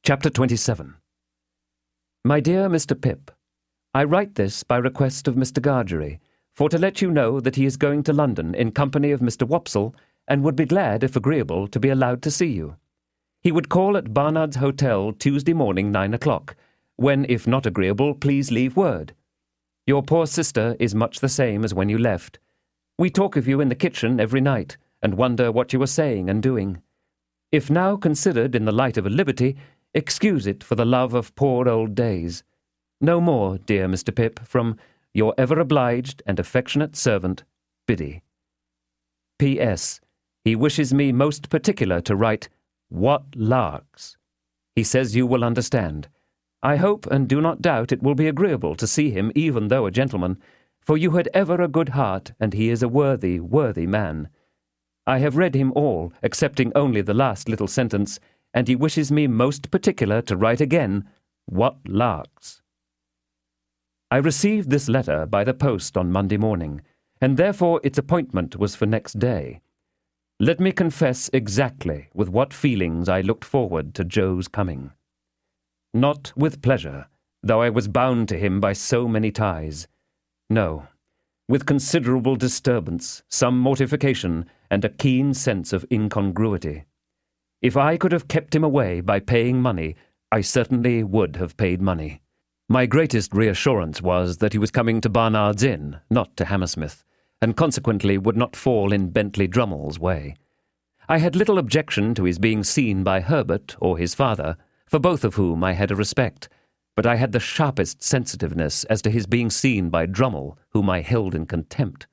Chapter 27. My dear Mr. Pip, I write this by request of Mr. Gargery, for to let you know that he is going to London in company of Mr. Wopsle, and would be glad, if agreeable, to be allowed to see you. He would call at Barnard's Hotel Tuesday morning 9 o'clock, when, if not agreeable, please leave word. Your poor sister is much the same as when you left. We talk of you in the kitchen every night, and wonder what you are saying and doing. If now considered in the light of a liberty, excuse it for the love of poor old days. No more, dear Mr. Pip, from your ever obliged and affectionate servant, Biddy. P.S. He wishes me most particular to write, "What larks!" He says you will understand. I hope and do not doubt it will be agreeable to see him, even though a gentleman, for you had ever a good heart, and he is a worthy, worthy man. I have read him all, excepting only the last little sentence, and he wishes me most particular to write again, "What larks!" I received this letter by the post on Monday morning, and therefore its appointment was for next day. Let me confess exactly with what feelings I looked forward to Joe's coming. Not with pleasure, though I was bound to him by so many ties. No, with considerable disturbance, some mortification, and a keen sense of incongruity. If I could have kept him away by paying money, I certainly would have paid money. My greatest reassurance was that he was coming to Barnard's Inn, not to Hammersmith, and consequently would not fall in Bentley Drummle's way. I had little objection to his being seen by Herbert or his father, for both of whom I had a respect, but I had the sharpest sensitiveness as to his being seen by Drummle, whom I held in contempt.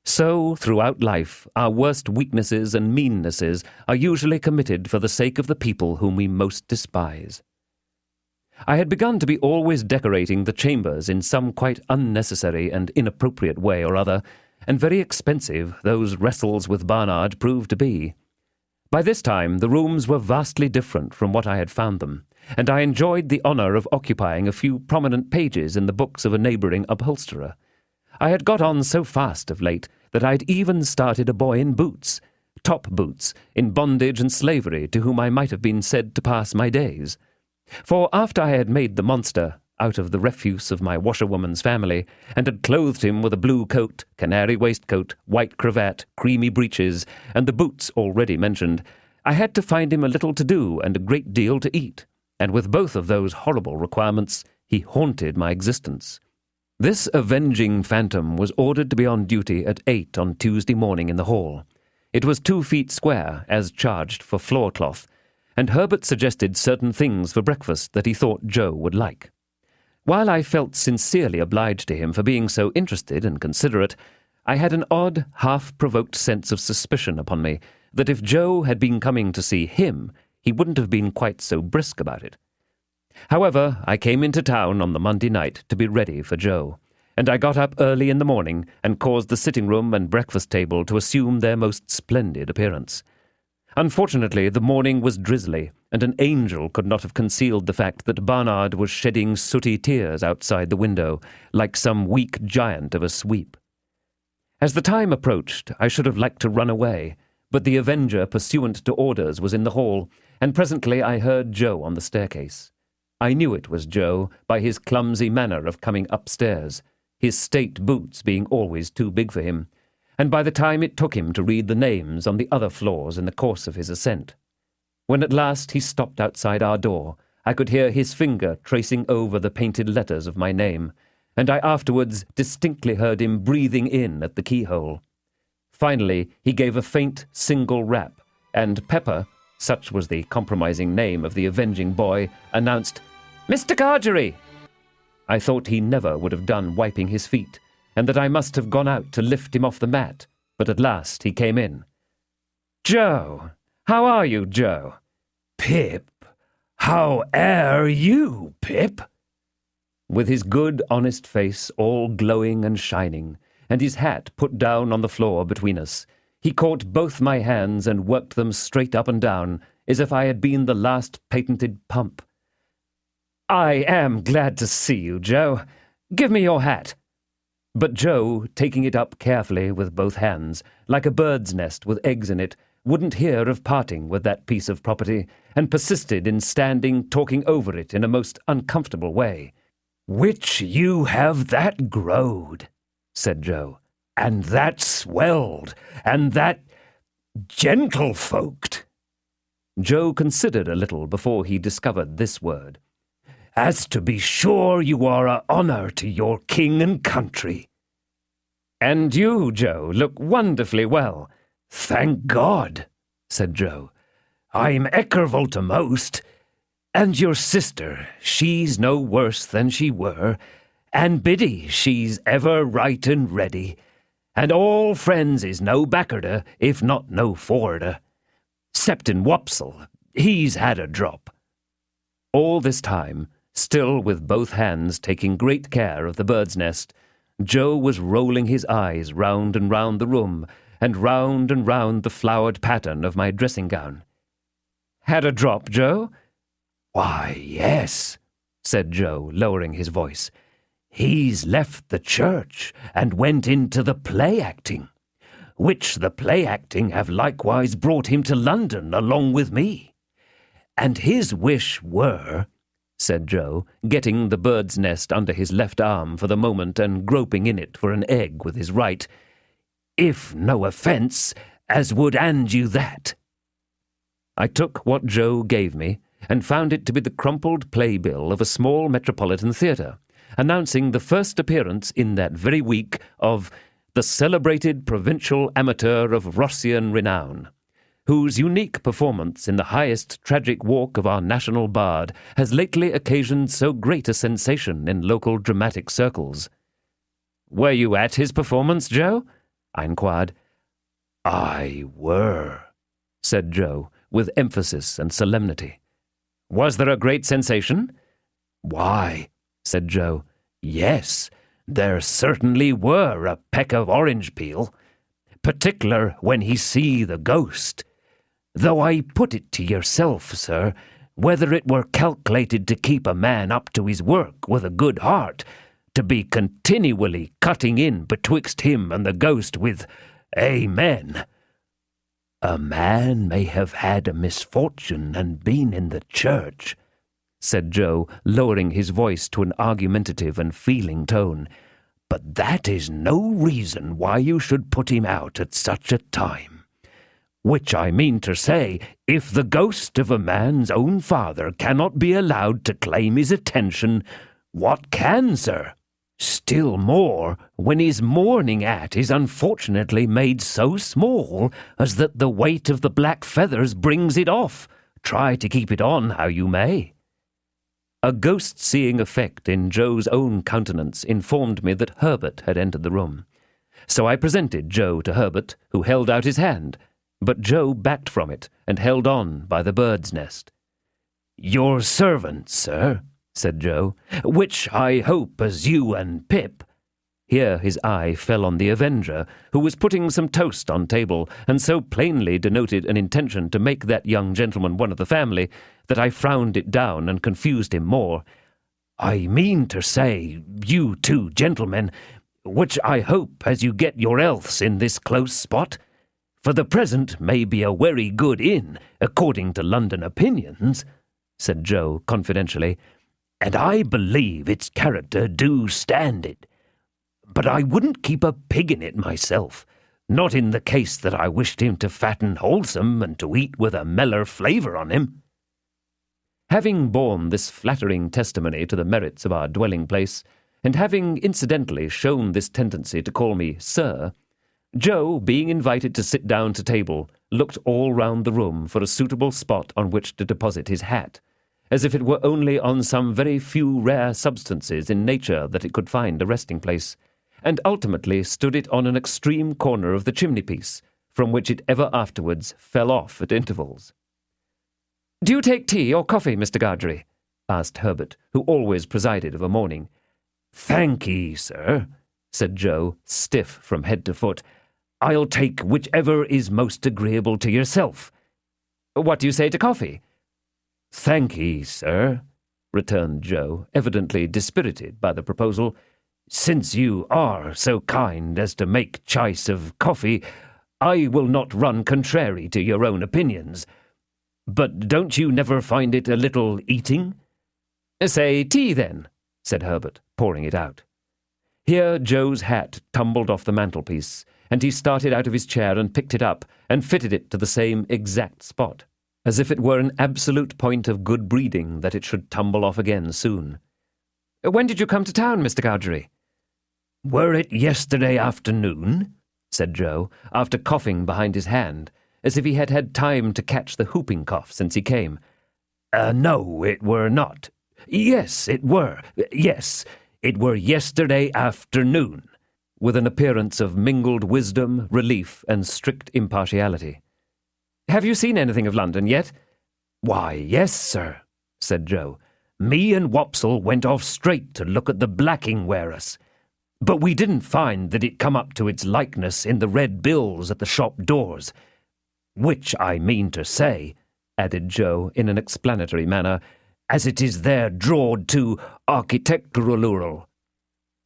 So, throughout life, our worst weaknesses and meannesses are usually committed for the sake of the people whom we most despise. I had begun to be always decorating the chambers in some quite unnecessary and inappropriate way or other, and very expensive those wrestles with Barnard proved to be. By this time the rooms were vastly different from what I had found them, and I enjoyed the honour of occupying a few prominent pages in the books of a neighbouring upholsterer. I had got on so fast of late that I had even started a boy in boots, top boots, in bondage and slavery, to whom I might have been said to pass my days. For after I had made the monster out of the refuse of my washerwoman's family, and had clothed him with a blue coat, canary waistcoat, white cravat, creamy breeches, and the boots already mentioned, I had to find him a little to do and a great deal to eat, and with both of those horrible requirements he haunted my existence. This avenging phantom was ordered to be on duty at 8 on Tuesday morning in the hall. It was 2 feet square, as charged for floor cloth, and Herbert suggested certain things for breakfast that he thought Joe would like. While I felt sincerely obliged to him for being so interested and considerate, I had an odd, half-provoked sense of suspicion upon me that if Joe had been coming to see him, he wouldn't have been quite so brisk about it. However, I came into town on the Monday night to be ready for Joe, and I got up early in the morning and caused the sitting-room and breakfast table to assume their most splendid appearance. Unfortunately, the morning was drizzly, and an angel could not have concealed the fact that Barnard was shedding sooty tears outside the window, like some weak giant of a sweep. As the time approached, I should have liked to run away, but the avenger pursuant to orders was in the hall, and presently I heard Joe on the staircase. I knew it was Joe by his clumsy manner of coming upstairs, his state boots being always too big for him, and by the time it took him to read the names on the other floors in the course of his ascent. When at last he stopped outside our door, I could hear his finger tracing over the painted letters of my name, and I afterwards distinctly heard him breathing in at the keyhole. Finally, he gave a faint single rap, and Pepper, such was the compromising name of the avenging boy, announced, "Mr. Gargery!" I thought he never would have done wiping his feet, and that I must have gone out to lift him off the mat, but at last he came in. "Joe! How are you, Joe?" "Pip! How air you, Pip?" With his good, honest face all glowing and shining, and his hat put down on the floor between us, he caught both my hands and worked them straight up and down, as if I had been the last patented pump. "I am glad to see you, Joe. Give me your hat." But Joe, taking it up carefully with both hands, like a bird's nest with eggs in it, wouldn't hear of parting with that piece of property, and persisted in standing talking over it in a most uncomfortable way. "Which you have that growed," said Joe, "and that swelled, and that gentlefolked." Joe considered a little before he discovered this word. "As to be sure you are a honour to your king and country." "And you, Joe, look wonderfully well." "Thank God," said Joe. "I'm ekerval to most. And your sister, she's no worse than she were. And Biddy, she's ever right and ready. And all friends is no backarder, if not no forwarder. 'Ceptin Wopsle, he's had a drop." All this time, still with both hands taking great care of the bird's nest, Joe was rolling his eyes round and round the room, and round the flowered pattern of my dressing-gown. "Had a drop, Joe?" "Why, yes," said Joe, lowering his voice. "He's left the church and went into the play-acting, which the play-acting have likewise brought him to London along with me. And his wish were," said Joe, getting the bird's nest under his left arm for the moment and groping in it for an egg with his right, "if no offence, as would hand you that." I took what Joe gave me, and found it to be the crumpled playbill of a small metropolitan theatre, announcing the first appearance in that very week of the celebrated provincial amateur of Rossian renown, whose unique performance in the highest tragic walk of our national bard has lately occasioned so great a sensation in local dramatic circles. "Were you at his performance, Joe?" I inquired. "I were," said Joe, with emphasis and solemnity. "Was there a great sensation?" "Why," said Joe, "yes, there certainly were a peck of orange peel, particular when he see the ghost. Though I put it to yourself, sir, whether it were calculated to keep a man up to his work with a good heart, to be continually cutting in betwixt him and the ghost with Amen. A man may have had a misfortune and been in the church," said Joe, lowering his voice to an argumentative and feeling tone, "but that is no reason why you should put him out at such a time. Which I mean to say, if the ghost of a man's own father cannot be allowed to claim his attention, what can, sir? Still more, when his mourning at is unfortunately made so small as that the weight of the black feathers brings it off, try to keep it on how you may." A ghost-seeing effect in Joe's own countenance informed me that Herbert had entered the room. So I presented Joe to Herbert, who held out his hand, but Joe backed from it and held on by the bird's nest. "Your servant, sir," said Joe, "which I hope as you and Pip—" Here his eye fell on the avenger, who was putting some toast on table, and so plainly denoted an intention to make that young gentleman one of the family, that I frowned it down and confused him more. "I mean to say, you two gentlemen, which I hope as you get your healths in this close spot. For the present may be a very good inn, according to London opinions," said Joe confidentially, "and I believe its character do stand it. But I wouldn't keep a pig in it myself, not in the case that I wished him to fatten wholesome and to eat with a meller flavour on him." Having borne this flattering testimony to the merits of our dwelling-place, and having incidentally shown this tendency to call me Sir, Joe, being invited to sit down to table, looked all round the room for a suitable spot on which to deposit his hat, as if it were only on some very few rare substances in nature that it could find a resting-place, and ultimately stood it on an extreme corner of the chimney-piece, from which it ever afterwards fell off at intervals. "Do you take tea or coffee, Mr. Gargery?" asked Herbert, who always presided of a morning. "Thank'ee, sir," said Joe, stiff from head to foot. "I'll take whichever is most agreeable to yourself." "What do you say to coffee?" "Thank'ee, sir," returned Joe, evidently dispirited by the proposal. "Since you are so kind as to make choice of coffee, I will not run contrary to your own opinions. But don't you never find it a little eating?" "Say tea, then," said Herbert, pouring it out. Here Joe's hat tumbled off the mantelpiece, and he started out of his chair and picked it up and fitted it to the same exact spot, as if it were an absolute point of good breeding that it should tumble off again soon. "When did you come to town, Mr. Gargery?" "Were it yesterday afternoon?" said Joe, after coughing behind his hand, as if he had had time to catch the whooping cough since he came. No, it were not. Yes, it were. Yes, it were yesterday afternoon," with an appearance of mingled wisdom, relief, and strict impartiality. "Have you seen anything of London yet?" "Why, yes, sir," said Joe. "Me and Wopsle went off straight to look at the blacking wearers. But we didn't find that it come up to its likeness in the red bills at the shop doors. Which I mean to say," added Joe in an explanatory manner, "as it is there drawed to architectural."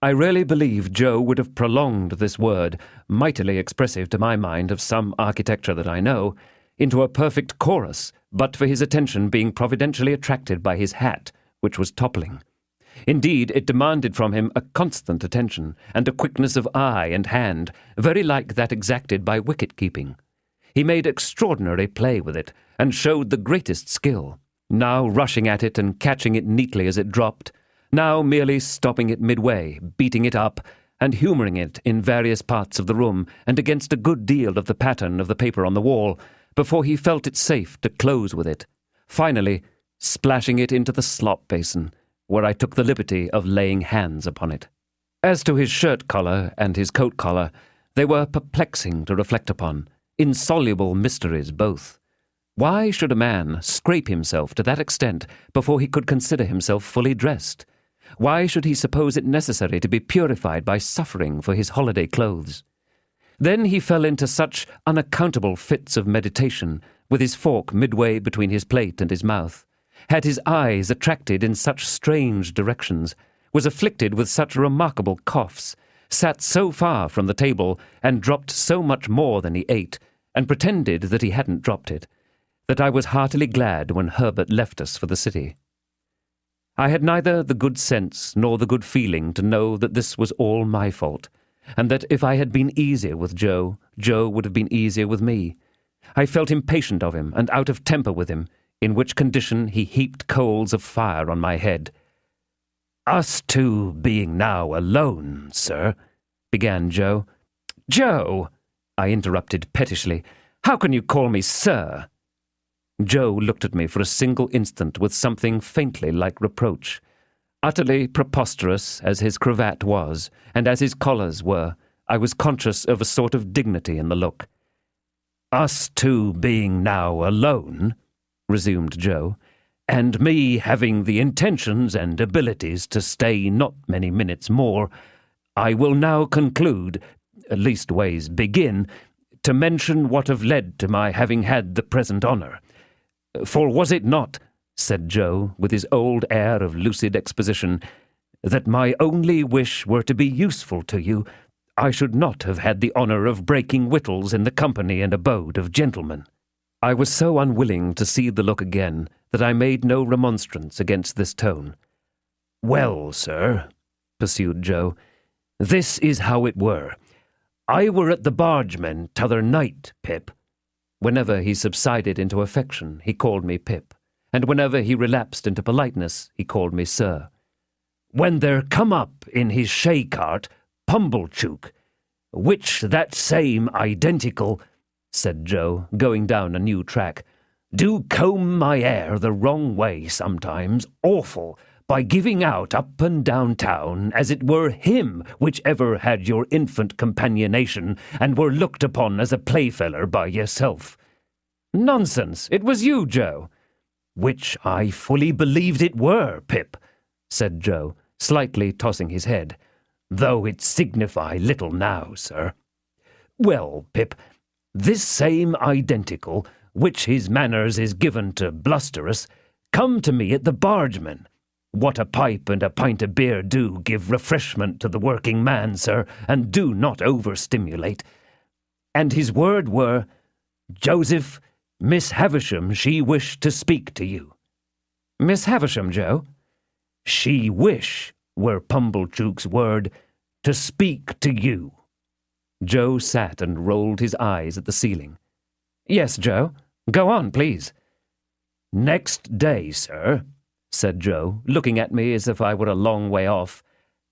I really believe Joe would have prolonged this word, mightily expressive to my mind of some architecture that I know, into a perfect chorus, but for his attention being providentially attracted by his hat, which was toppling. Indeed, it demanded from him a constant attention, and a quickness of eye and hand, very like that exacted by wicket-keeping. He made extraordinary play with it, and showed the greatest skill, now rushing at it and catching it neatly as it dropped, now merely stopping it midway, beating it up, and humouring it in various parts of the room and against a good deal of the pattern of the paper on the wall, before he felt it safe to close with it, finally splashing it into the slop basin, where I took the liberty of laying hands upon it. As to his shirt collar and his coat collar, they were perplexing to reflect upon, insoluble mysteries both. Why should a man scrape himself to that extent before he could consider himself fully dressed? Why should he suppose it necessary to be purified by suffering for his holiday clothes? Then he fell into such unaccountable fits of meditation, with his fork midway between his plate and his mouth, had his eyes attracted in such strange directions, was afflicted with such remarkable coughs, sat so far from the table and dropped so much more than he ate, and pretended that he hadn't dropped it, that I was heartily glad when Herbert left us for the city. I had neither the good sense nor the good feeling to know that this was all my fault, and that if I had been easier with Joe, Joe would have been easier with me. I felt impatient of him and out of temper with him, in which condition he heaped coals of fire on my head. "Us two being now alone, sir," began Joe. "Joe," I interrupted pettishly, "how can you call me sir?" Joe looked at me for a single instant with something faintly like reproach. Utterly preposterous as his cravat was, and as his collars were, I was conscious of a sort of dignity in the look. "Us two being now alone," resumed Joe, "and me having the intentions and abilities to stay not many minutes more, I will now conclude, leastways begin, to mention what have led to my having had the present honour. For was it not," said Joe, with his old air of lucid exposition, "that my only wish were to be useful to you, I should not have had the honour of breaking victuals in the company and abode of gentlemen." I was so unwilling to see the look again that I made no remonstrance against this tone. "Well, sir," pursued Joe, "this is how it were. I were at the Bargemen t'other night, Pip." Whenever he subsided into affection, he called me Pip, and whenever he relapsed into politeness, he called me sir. "When there come up in his shay-cart Pumblechook, which that same identical," said Joe, going down a new track, "do comb my hair the wrong way sometimes, awful, by giving out up and down town as it were him which ever had your infant companionation and were looked upon as a playfeller by yourself." "Nonsense! It was you, Joe." "Which I fully believed it were, Pip," said Joe, slightly tossing his head, "though it signify little now, sir. Well, Pip, this same identical, which his manners is given to blusterous, come to me at the Bargemen. What a pipe and a pint of beer do give refreshment to the working man, sir, and do not overstimulate. and his word were, Joseph, Miss Havisham, she wished to speak to you. Miss Havisham, Joe? She wish, were Pumblechook's word, to speak to you. Joe sat and rolled his eyes at the ceiling. Yes, Joe. Go on, please. Next day, sir, said Joe, looking at me as if I were a long way off,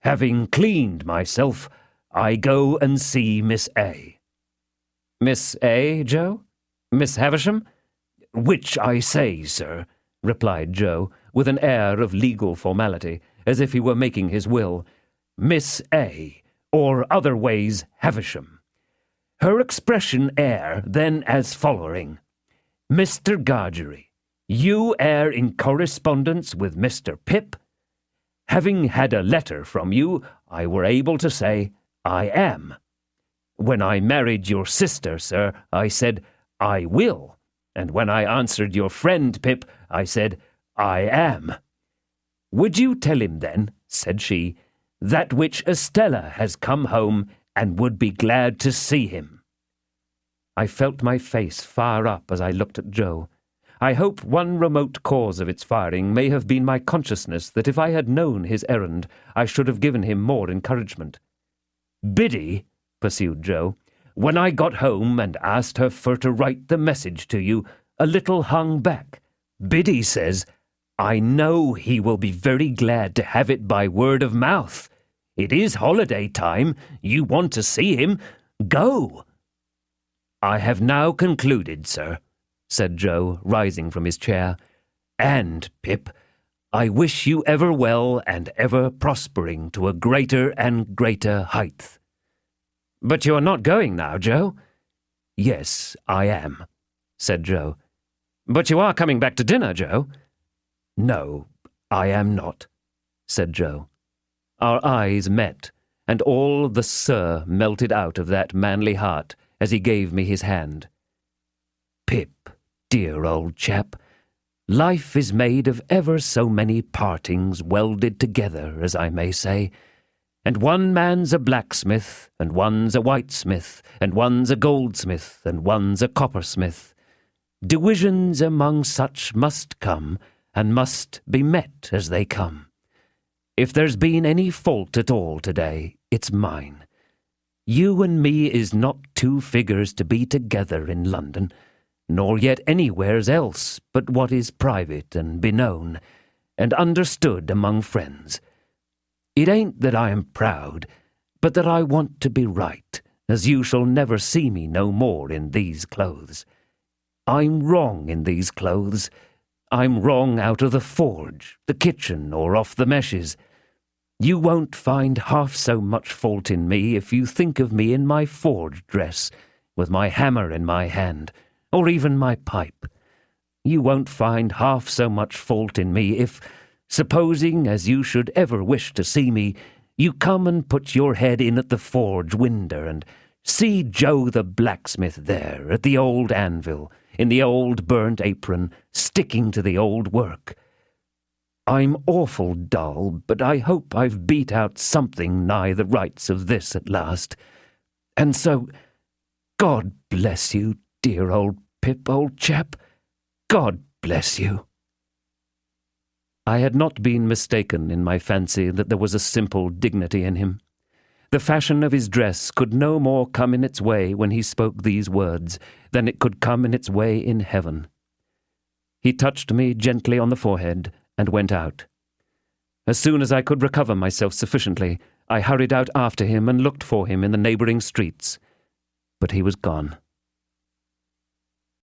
having cleaned myself, I go and see Miss A. Miss A, Joe? Miss Havisham? Which I say, sir, replied Joe, with an air of legal formality, as if he were making his will. Miss A, or otherways Havisham. Her expression air then as following. Mr. Gargery, you air in correspondence with Mr. Pip? Having had a letter from you, I were able to say, I am. When I married your sister, sir, I said, I will. And when I answered your friend Pip, I said, I am. Would you tell him then, said she, that which Estella has come home and would be glad to see him? I felt my face fire up as I looked at Joe. I hope one remote cause of its firing may have been my consciousness that if I had known his errand, I should have given him more encouragement. Biddy, pursued Joe, when I got home and asked her for to write the message to you, a little hung back. Biddy says, I know he will be very glad to have it by word of mouth. It is holiday time. You want to see him. Go. I have now concluded, sir, said Joe, rising from his chair. And, Pip, I wish you ever well and ever prospering to a greater and greater height. But you are not going now, Joe? Yes, I am, said Joe. But you are coming back to dinner, Joe? No, I am not, said Joe. Our eyes met, and all the sir melted out of that manly heart as he gave me his hand. Pip, dear old chap, life is made of ever so many partings welded together, as I may say, and one man's a blacksmith, and one's a whitesmith, and one's a goldsmith, and one's a coppersmith. Divisions among such must come, and must be met as they come. If there's been any fault at all today, it's mine. You and me is not two figures to be together in London, nor yet anywheres else but what is private and beknown, and understood among friends. It ain't that I am proud, but that I want to be right, as you shall never see me no more in these clothes. I'm wrong in these clothes. I'm wrong out of the forge, the kitchen, or off the meshes. You won't find half so much fault in me if you think of me in my forge dress, with my hammer in my hand, or even my pipe. You won't find half so much fault in me if, supposing as you should ever wish to see me, you come and put your head in at the forge window and see Joe the blacksmith there at the old anvil, in the old burnt apron, sticking to the old work. I'm awful dull, but I hope I've beat out something nigh the rights of this at last. And so, God bless you, dear old Pip, old chap. God bless you. I had not been mistaken in my fancy that there was a simple dignity in him. The fashion of his dress could no more come in its way when he spoke these words than it could come in its way in heaven. He touched me gently on the forehead and went out. As soon as I could recover myself sufficiently, I hurried out after him and looked for him in the neighbouring streets. But he was gone.